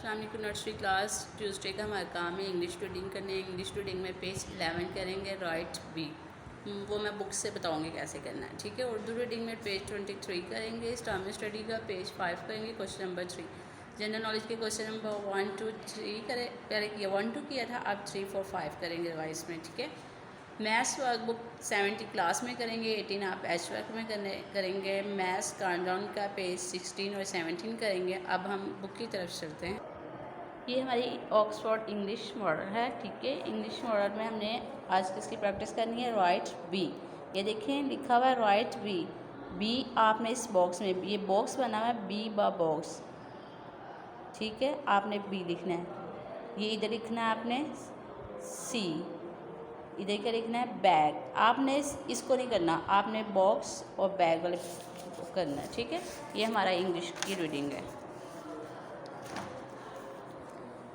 अस्सलामुअलैकुम nursery class. Tuesday का हमारा काम है इंग्लिश रीडिंग करने। इंग्लिश रीडिंग में पेज 11 करेंगे, राइट बी। वो मैं बुक से बताऊंगी कैसे करना है, ठीक है। उर्दू रीडिंग में पेज 23 करेंगे। इस्लामिक स्टडी का पेज 5 करेंगे, क्वेश्चन नंबर 3। जनरल नॉलेज के क्वेश्चन नंबर 1 2 3 करें। पहले ये 1 2 किया था, अब 3 4 5 करेंगे रिवाइज में, ठीक है। मैथ्स वर्कबुक 70 क्लास में करेंगे, 18 आप एच वर्क में करेंगे। मैथ्स काउंटडाउन का पेज 16 और 17 करेंगे। अब हम बुक की तरफ चलते हैं। ये हमारी ऑक्सफोर्ड इंग्लिश मॉडल है, ठीक है। इंग्लिश मॉडल में हमने आज किसकी प्रैक्टिस करनी है, राइट बी। ये देखें लिखा हुआ है राइट बी। बी आपने इस बॉक्स में, ये बॉक्स बना हुआ है बी बा बॉक्स, ठीक है। आपने बी लिखना है। ये इधर लिखना है आपने सी, इधर क्या लिखना है बैग। आपने इसको नहीं करना, आपने बॉक्स और बैग वाले करना है, ठीक है। ये हमारा इंग्लिश की रीडिंग है।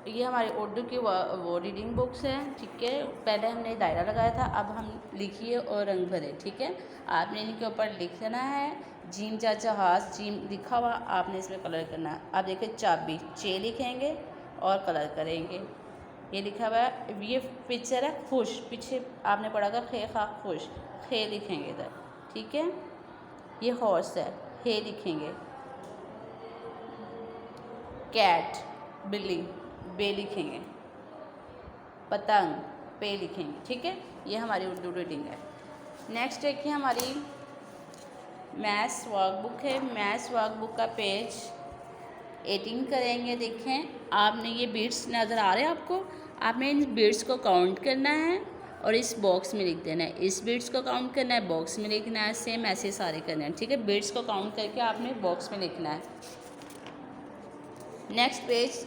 ये हमारी उर्दू की वो रीडिंग बुक्स हैं, ठीक है। पहले हमने दायरा लगाया था, अब हम लिखिए और रंग भरे, ठीक है। आपने इनके ऊपर लिखना है जीम चाचा हाथ, जीम लिखा हुआ आपने इसमें कलर करना है। अब देखिए चाबी, चे लिखेंगे और कलर करेंगे। ये लिखा हुआ है, ये पिक्चर है खुश, पीछे आपने पढ़ा था खे खा खुश, खे लिखेंगे इधर, ठीक है। ये हॉर्स है, हे लिखेंगे। कैट बिल्ली, बे लिखेंगे। पतंग, पे लिखेंगे, ठीक है। ये हमारी उर्दू रीडिंग है। नेक्स्ट देखिए हमारी मैथ्स वर्कबुक है। मैथ्स वर्कबुक का पेज 18 करेंगे। देखें आपने ये बीट्स नज़र आ रहे हैं आपको, आपने इन बीट्स को काउंट करना है और इस बॉक्स में लिख देना है। इस बीट्स को काउंट करना है, बॉक्स में लिखना है। सेम ऐसे सारे करना है, ठीक है। बीट्स को काउंट करके आपने बॉक्स में लिखना है। नेक्स्ट पेज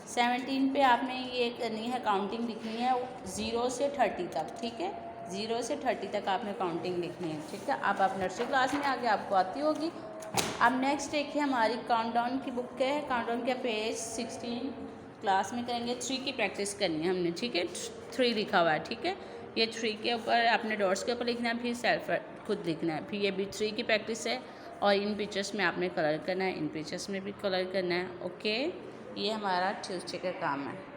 17 पे आपने ये करनी है, काउंटिंग लिखनी है 0 से 30 तक, ठीक है। 0 से 30 तक आपने काउंटिंग लिखनी है, ठीक है। आप नर्सरी क्लास में आगे आपको आती होगी। अब नेक्स्ट देखिए हमारी काउंटडाउन की बुक है। काउंटडाउन का पेज 16 क्लास में करेंगे। 3 की प्रैक्टिस करनी है हमने, ठीक है। 3 लिखा हुआ है, ठीक है। ये 3 के ऊपर अपने डॉट्स के ऊपर लिखना है, फिर सेल्फ खुद लिखना है। फिर ये भी 3 की प्रैक्टिस है और इन पिक्चर्स में आपने कलर करना है, इन पिक्चर्स में भी कलर करना है, ओके। ये हमारा ट्यूसडे का काम है।